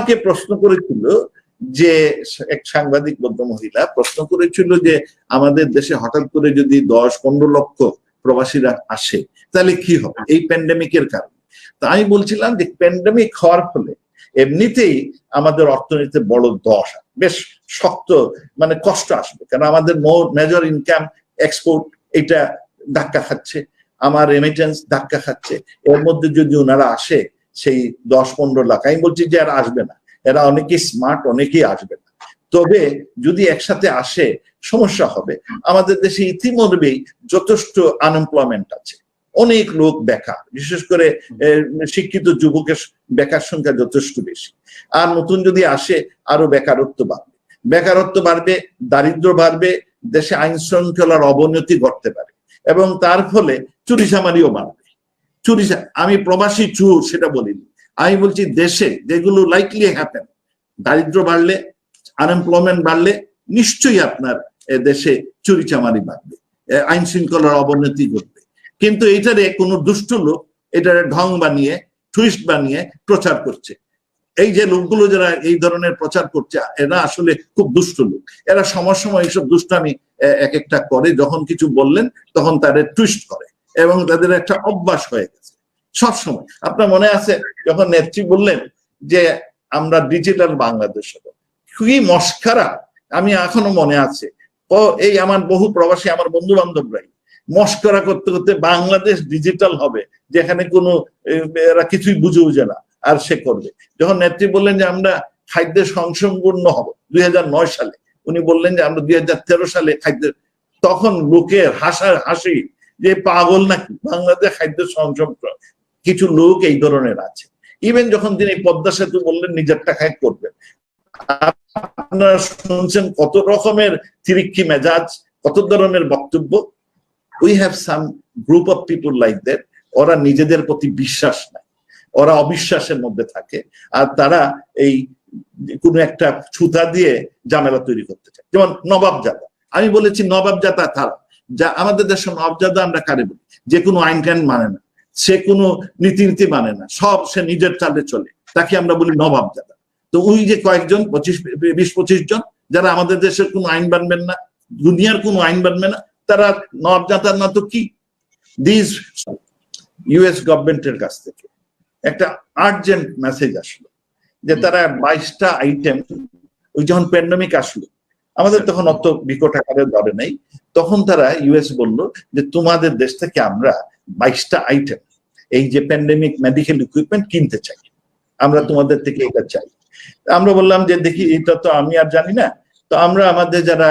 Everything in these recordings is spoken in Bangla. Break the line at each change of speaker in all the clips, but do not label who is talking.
আমাকে প্রশ্ন করেছিল যে, এক সাংবাদিক বদ্ধ মহিলা প্রশ্ন করেছিল যে আমাদের দেশে হঠাৎ করে যদি 10-15 লক্ষ প্রবাসীরা আসে তাহলে কি হবে এই প্যান্ডেমিকের কারণে। তা আমি বলছিলাম যে প্যান্ডেমিক হওয়ার ফলে এমনিতেই আমাদের অর্থনীতিতে বড় দশ বেশ শক্ত মানে কষ্ট আসবে, কারণ আমাদের মেজর ইনকাম এক্সপোর্ট এটা ধাক্কা খাচ্ছে, আমার রেমিটেন্স ধাক্কা খাচ্ছে। এর মধ্যে যদি ওনারা আসে সেই 10-15 লাখ, আমি বলছি যে এরা আসবে না, এরা অনেকেই স্মার্ট, অনেকেই আসবে না। তবে যদি একসাথে আসে সমস্যা হবে। আমাদের দেশে ইতিমধ্যেই যথেষ্ট আনএমপ্লয়মেন্ট আছে, অনেক লোক বেকার, বিশেষ করে শিক্ষিত যুবকের বেকার সংখ্যা যথেষ্ট বেশি। আর নতুন যদি আসে আরো বেকারত্ব বাড়বে, দারিদ্র বাড়বে, দেশে আইন শৃঙ্খলার অবনতি ঘটতে পারে এবং তার ফলে চুরিচামারিও বাড়বে। আমি প্রবাসী চোর সেটা বলিনি, আমি বলছি দেশে যেগুলো লাইকলি হ্যাপেন, দারিদ্র বাড়লে, আনএমপ্লয়মেন্ট বাড়লে নিশ্চয়ই আপনার দেশে চুরিচামারি বাড়বে, আইন শৃঙ্খলার অবনতি ঘটবে। কিন্তু এটারে কোনো দুষ্ট লোক এটারে ঢং বানিয়ে, টুইস্ট বানিয়ে প্রচার করছে। এই যে লোকগুলো যারা এই ধরনের প্রচার করছে এরা আসলে খুব দুষ্ট লোক। এরা সময় এইসব দুষ্টামি এক একটা করে, যখন কিছু বললেন তখন তাদের টুইস্ট করে এবং তাদের একটা অভ্যাস হয়ে গেছে সবসময়। আপনার মনে আছে যখন নেত্রী বললেন যে আমরা ডিজিটাল বাংলাদেশ হবো, কি মস্কারা, আমি এখনো মনে আছে। এই আমার বহু প্রবাসী আমার বন্ধু বান্ধবরাই মস্করা করতে করতে বাংলাদেশ ডিজিটাল হবে, যেখানে কোনো এরা কিছুই বুঝে না, আর সে করবে। যখন নেত্রী বললেন যে আমরা খাদ্যে স্বয়ংসম্পূর্ণ হব 2009 সালে, উনি বললেন যে আমরা 2013 সালে খাদ্যের, তখন লোকের হাসি যে পাগল নাকি বাংলাদেশ খাদ্য স্বয়ংসম্পূর্ণ। কিছু লোক এই ধরনের আছে। ইভেন যখন তিনি পদ্মা সেতু বললেন নিজের টাকায় করবেন, আপনারা শুনছেন কত রকমের তিরিক্ষি মেজাজ, কত ধরনের বক্তব্য। We have some group of people like that, ওরা নিজেদের প্রতি বিশ্বাস নাই, ওরা অবিশ্বাসের মধ্যে থাকে, আর তারা এই কোনো একটা ছুতা দিয়ে ঝামেলা তৈরি করতে চায়। যেমন নবাবজাদা, আমি বলেছি নবাবজাদা তারা, যা আমাদের দেশের নবাবজাদা আমরা কারে বলি, যে কোনো আইন কানুন মানে না, সে কোনো নীতি মানে না, সব সে নিজের চালে চলে, তাকে আমরা বলি নবাবজাদা। তো ওই যে কয়েকজন 20-25 জন যারা আমাদের দেশের কোনো আইন মানবেন না, দুনিয়ার কোনো আইন মানবে না, তারা নবাবজাদার না তো কি। দিস ইউএস গভর্নমেন্টের কাছ থেকে একটা আর্জেন্ট মেসেজ আসলো যে তারা 22টা আইটেম, ওই যখন প্যান্ডেমিক আসলো আমাদের তখন অত বিকট আকারে ধরে নাই, তখন তারা ইউএস বলল যে তোমাদের দেশ থেকে আমরা 22টা আইটেম এই যে প্যান্ডেমিক মেডিকেল ইকুইপমেন্ট কিনতে চাই, আমরা তোমাদের থেকে এটা চাই। আমরা বললাম যে দেখি এটা তো আমি আর জানি না, তো আমরা আমাদের যারা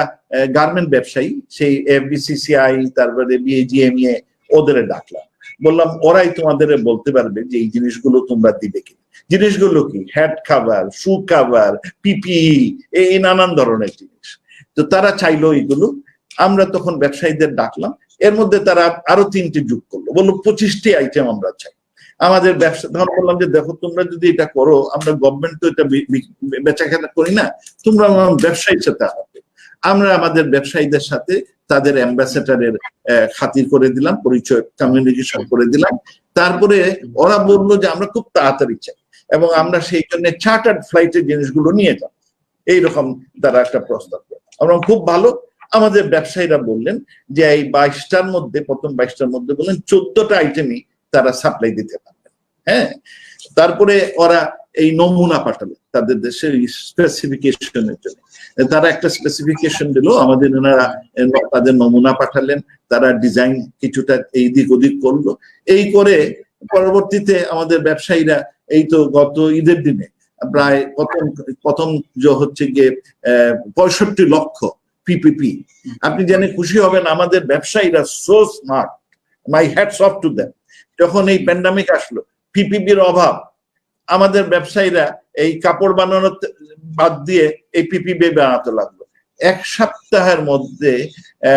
গার্মেন্ট ব্যবসায়ী সেই এফবিসিসিআই তারপরে বিএজিএমএ ওদের ডাকলাম, বললাম ওরাই তোমাদের বলতে পারবে যে এই জিনিসগুলো তোমরা দিবে কি। জিনিসগুলো কি, হেড কাভার, শু কাভার, পিপিই, এই নানান ধরনের জিনিস। তো তারা চাইলো এইগুলো, আমরা তখন ব্যবসায়ীদের ডাকলাম, এর মধ্যে তারা আরো 3টি যোগ করলো, বললো 25টি আইটেম আমরা চাই। আমাদের ব্যবসা ধর বললাম যে দেখো তোমরা যদি এটা করো, আমরা গভর্নমেন্ট তো এটা বেচাকেনা করি না, তোমরা ব্যবসায়ীর সাথে হবে। আমরা আমাদের ব্যবসায়ীদের সাথে তাদের অ্যাম্বাসেডারের খাতির করে দিলাম, পরিচয় কমিউনিকেশন করে দিলাম। তারপরে ওরা বললো যে আমরা খুব তাড়াতাড়ি চাই এবং আমরা সেই জন্য চার্টার্ড ফ্লাইটের জিনিসগুলো নিয়ে যাব, এইরকম তারা একটা প্রস্তাব করে। আমরা খুব ভালো। আমাদের ব্যবসায়ীরা বললেন যে এই 22টার মধ্যে, প্রথম 22টার মধ্যে বললেন 14টা আইটেমই তারা সাপ্লাই দিতে পারবেন। হ্যাঁ, তারপরে ওরা এই নমুনা পাঠালেন তাদের দেশের স্পেসিফিকেশনের জন্য, তারা একটা স্পেসিফিকেশন দিল, আমাদের ওনারা তাদের নমুনা পাঠালেন, তারা ডিজাইন কিছুটা এই দিক ওদিক করলো। এই করে পরবর্তীতে আমাদের ব্যবসায়ীরা এই তো গত ঈদের দিনে প্রায় প্রথম যে হচ্ছে গিয়ে 65 লক্ষ পিপিপি। আপনি জেনে খুশি হবেন আমাদের ব্যবসায়ীরা so smart, my hats off to them. যখন এই প্যান্ডেমিক আসলো, পিপিপির অভাব, আমাদের ব্যবসায়ীরা এই কাপড় বানানোর বাদ দিয়ে এই পিপিপি বানাতে লাগলো। 1 সপ্তাহের মধ্যে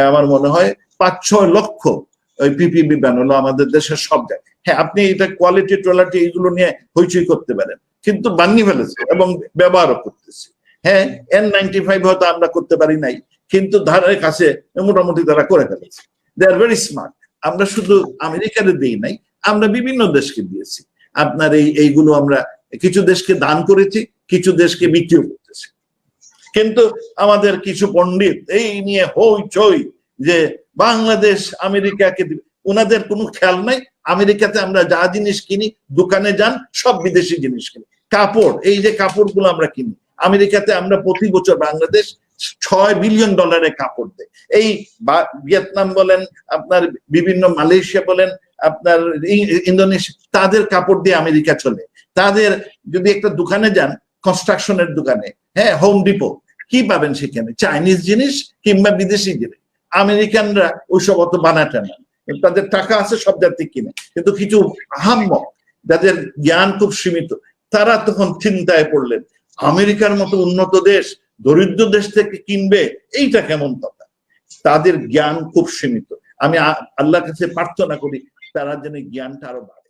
আমার মনে হয় 5-6 লক্ষ ওই পিপিপি বানালো আমাদের দেশের সব জায়গায়। হ্যাঁ, আপনি এটা কোয়ালিটি টোয়ালিটি এগুলো নিয়ে হইচই করতে পারেন, কিন্তু বানিয়ে ফেলেছে এবং ব্যবহারও করতেছে। হ্যাঁ, N95 হয়তো আমরা করতে পারি নাই, কিন্তু ধারের কাছে মোটামুটি তারা করে ফেলেছে। দে আর ভেরি স্মার্ট। আমরা শুধু আমেরিকারে দিই নাই, আমরা বিভিন্ন দেশকে দিয়েছি। আপনার এইগুলো আমরা কিছু দেশকে দান করেছি, কিছু দেশকে বিক্রিও করতেছে। কিন্তু আমাদের কিছু পণ্ডিত এই নিয়ে হইচই যে বাংলাদেশ আমেরিকাকে দিবে, ওনাদের কোনো খেয়াল নাই। আমেরিকাতে আমরা যা জিনিস কিনি, দোকানে যান সব বিদেশি জিনিস কিনি। কাপড়, এই যে কাপড়গুলো আমরা কিনি, আমেরিকাতে আমরা প্রতি বছর বাংলাদেশ $6 বিলিয়ন কাপড় দেয়। এই ভিয়েতনাম বলেন, আপনার বিভিন্ন মালয়েশিয়া বলেন, আপনার ইন্দোনেশিয়া, তাদের কাপড় দিয়ে আমেরিকা চলে। তাদের যদি একটা দোকানে যান, কনস্ট্রাকশনের দোকানে, হ্যাঁ, হোম ডিপো, কি পাবেন সেখানে? চাইনিজ জিনিস কিংবা বিদেশি জিনিস। আমেরিকানরা ওইসব অত বানাটা না, তাদের টাকা আছে সব জাতি কিনে। কিন্তু কিছু আহাম্মক যাদের জ্ঞান খুব সীমিত, তারা তখন চিন্তায় পড়লেন, আমেরিকার মতো উন্নত দেশ দরিদ্র দেশ থেকে কিনবে, এইটা কেমন কথা? তাদের জ্ঞান খুব সীমিত। আমি আল্লাহর কাছে প্রার্থনা করি তারা যেন জ্ঞানটা আরো বাড়ে।